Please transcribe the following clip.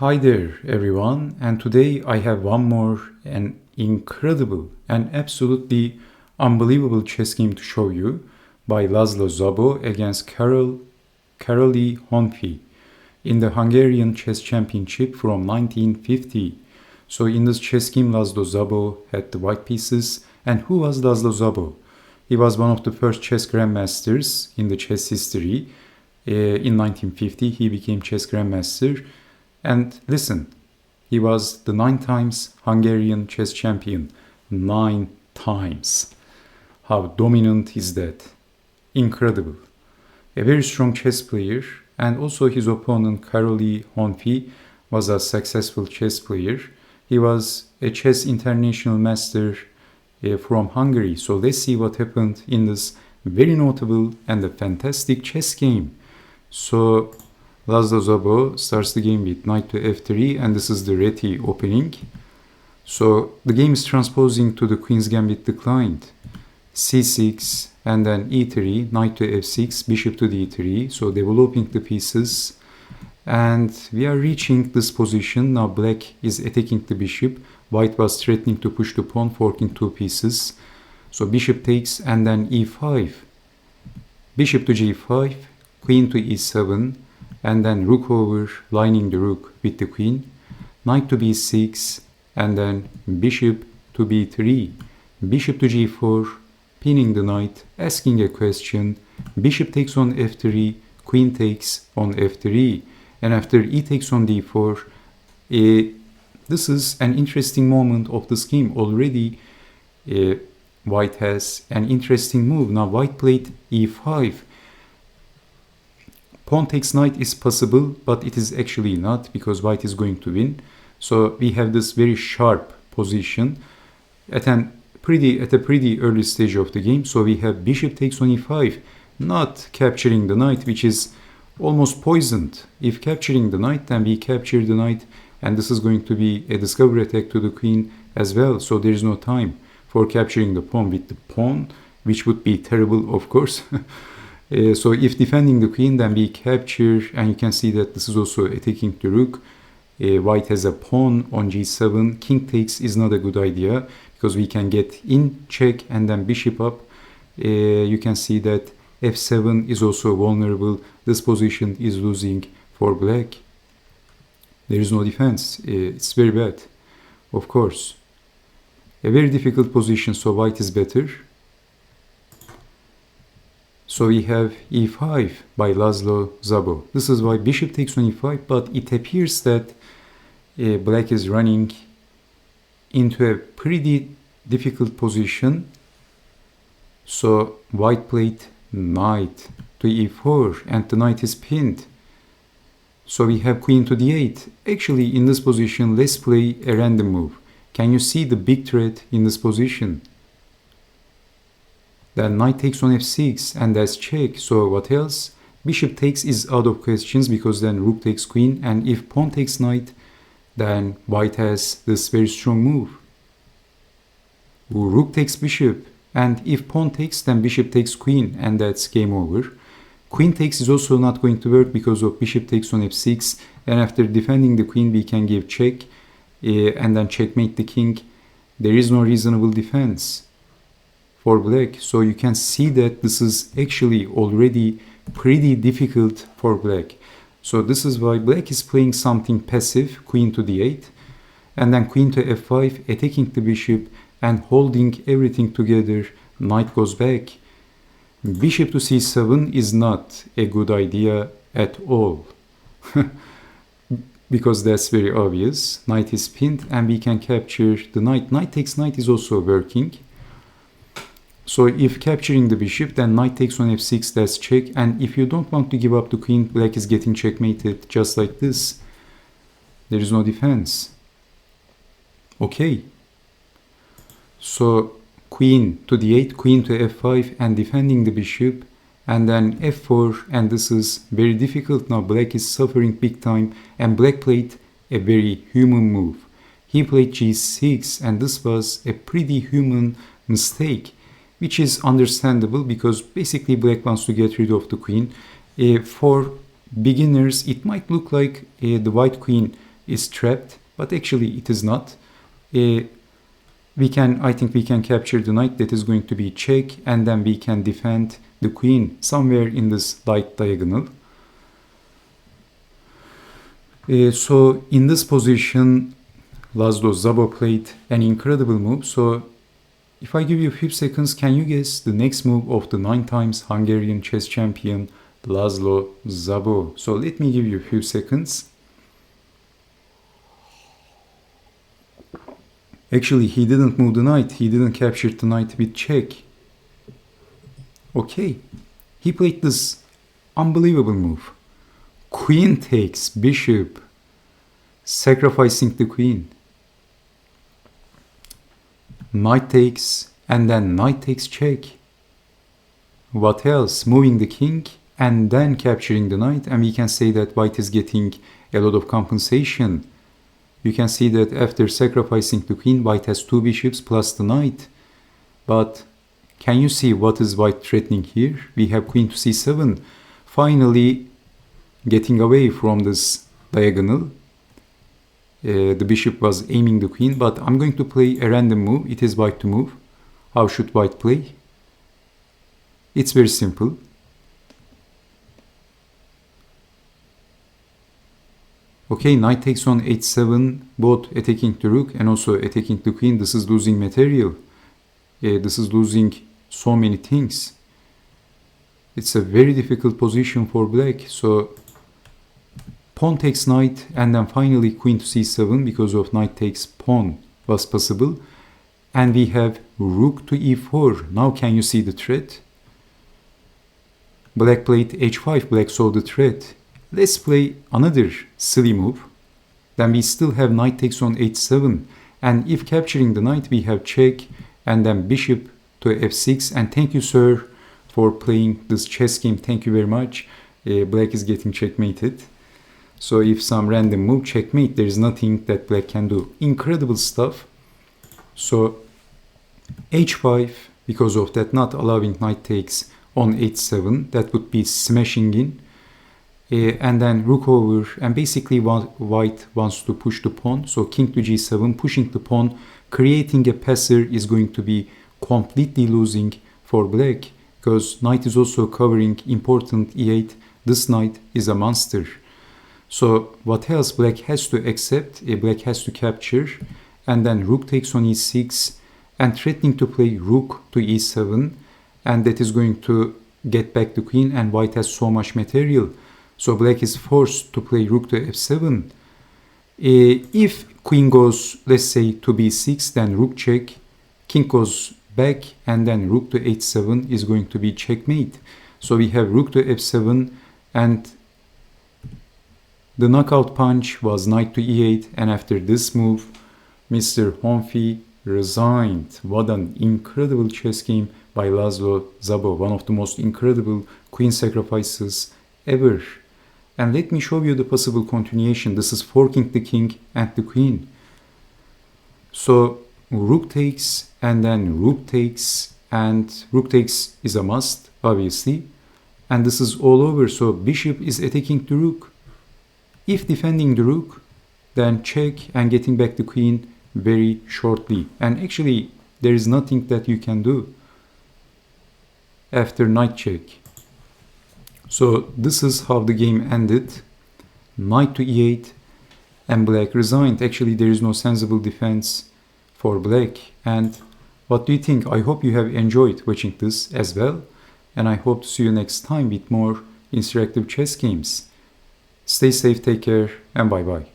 Hi there everyone, and today I have one more an incredible and absolutely unbelievable chess game to show you by Laszlo Szabo against Karoly Honfi in the Hungarian Chess Championship from 1950. So in this chess game Laszlo Szabo had the white pieces. And who was Laszlo Szabo? He was one of the first chess grandmasters in the chess history. In 1950 he became chess grandmaster. And listen, he was the 9 times Hungarian chess champion. 9 times. How dominant is that? Incredible. A very strong chess player, and also his opponent Karoly Honfi was a successful chess player. He was a chess international master from Hungary. So let's see what happened in this very notable and a fantastic chess game. So Laszlo Szabo starts the game with knight to f3, and this is the Reti opening. So the game is transposing to the Queen's Gambit declined. c6 and then e3, knight to f6, bishop to d3, so developing the pieces. And we are reaching this position. Now black is attacking the bishop. White was threatening to push the pawn, forking 2 pieces. So bishop takes and then e5. Bishop to g5, queen to e7. And then rook over, lining the rook with the queen. Knight to b6, and then bishop to b3. Bishop to g4, pinning the knight, asking a question. Bishop takes on f3, queen takes on f3. And after e takes on d4, this is an interesting moment of this game. Already white has an interesting move. Now white played e5. Pawn takes knight is possible, but it is actually not, because white is going to win. So we have this very sharp position at a pretty early stage of the game. So we have bishop takes on e5, not capturing the knight, which is almost poisoned. If capturing the knight, then we capture the knight, and this is going to be a discovery attack to the queen as well. So there is no time for capturing the pawn with the pawn, which would be terrible, of course. So if defending the queen, then we capture, and you can see that this is also attacking the rook. White has a pawn on g7. King takes is not a good idea, because we can get in check and then bishop up. You can see that f7 is also vulnerable. This position is losing for black. There is no defense. It's very bad, of course. A very difficult position, so white is better. So we have e5 by Laszlo Szabo. This is why bishop takes on e5, but it appears that black is running into a pretty difficult position. So white played knight to e4, and the knight is pinned. So we have queen to d8. Actually, in this position, let's play a random move. Can you see the big threat in this position? Then knight takes on f6, and that's check. So what else? Bishop takes is out of questions, because then rook takes queen, and if pawn takes knight, then white has this very strong move. Rook takes bishop, and if pawn takes, then bishop takes queen, and that's game over. Queen takes is also not going to work because of bishop takes on f6, and after defending the queen we can give check, and then checkmate the king. There is no reasonable defense for black. So you can see that this is actually already pretty difficult for black. So this is why black is playing something passive, queen to d8, and then queen to f5, attacking the bishop and holding everything together. Knight goes back. Bishop to c7 is not a good idea at all. Because that's very obvious. Knight is pinned, and we can capture the knight. Knight takes knight is also working. So if capturing the bishop, then knight takes on f6, that's check. And if you don't want to give up the queen, black is getting checkmated just like this. There is no defense. Okay. So queen to d8, queen to f5, and defending the bishop. And then f4, and this is very difficult. Now black is suffering big time, and black played a very human move. He played g6, and this was a pretty human mistake, which is understandable because basically black wants to get rid of the queen. For beginners, it might look like the white queen is trapped, but actually it is not. I think we can capture the knight. That is going to be check, and then we can defend the queen somewhere in this light diagonal. So in this position, Laszlo Szabo played an incredible move. So if I give you a few seconds, can you guess the next move of the 9 times Hungarian chess champion Laszlo Szabo? So let me give you a few seconds. Actually, he didn't move the knight. He didn't capture the knight with check. Okay. He played this unbelievable move. Queen takes bishop, sacrificing the queen. Knight takes, and then knight takes check. What else? Moving the king and then capturing the knight, and we can say that white is getting a lot of compensation. You can see that after sacrificing the queen, white has 2 bishops plus the knight. But can you see what is white threatening here? We have queen to c7, finally getting away from this diagonal. The bishop was aiming the queen, but I'm going to play a random move. It is white to move. How should white play? It's very simple. Okay, knight takes on h7, both attacking the rook and also attacking the queen. This is losing material. This is losing so many things. It's a very difficult position for black. So pawn takes knight, and then finally queen to c7 because of knight takes pawn was possible. And we have rook to e4. Now can you see the threat? Black played h5, black saw the threat. Let's play another silly move. Then we still have knight takes on h7. And if capturing the knight, we have check and then bishop to f6. And thank you, sir, for playing this chess game. Thank you very much. Black is getting checkmated. So if some random move, checkmate, there is nothing that black can do. Incredible stuff. So h5, because of that, not allowing knight takes on h7, that would be smashing in. And then rook over, and basically white wants to push the pawn. So king to g7, pushing the pawn, creating a passer is going to be completely losing for black, because knight is also covering important e8. This knight is a monster. So what else black has to accept? Black has to capture, and then rook takes on e6, and threatening to play rook to e7, and that is going to get back the queen, and white has so much material. So black is forced to play rook to f7. If queen goes, let's say, to b6, then rook check, king goes back, and then rook to h7 is going to be checkmate. So we have rook to f7, and the knockout punch was knight to e8, and after this move, Mr. Honfi resigned. What an incredible chess game by Laszlo Szabo, one of the most incredible queen sacrifices ever. And let me show you the possible continuation. This is forking the king and the queen. So rook takes, and then rook takes, and rook takes is a must, obviously. And this is all over. So bishop is attacking the rook. If defending the rook, then check and getting back the queen very shortly. And actually, there is nothing that you can do after knight check. So this is how the game ended. Knight to e8, and black resigned. Actually, there is no sensible defense for black. And what do you think? I hope you have enjoyed watching this as well. And I hope to see you next time with more interactive chess games. Stay safe, take care, and bye-bye.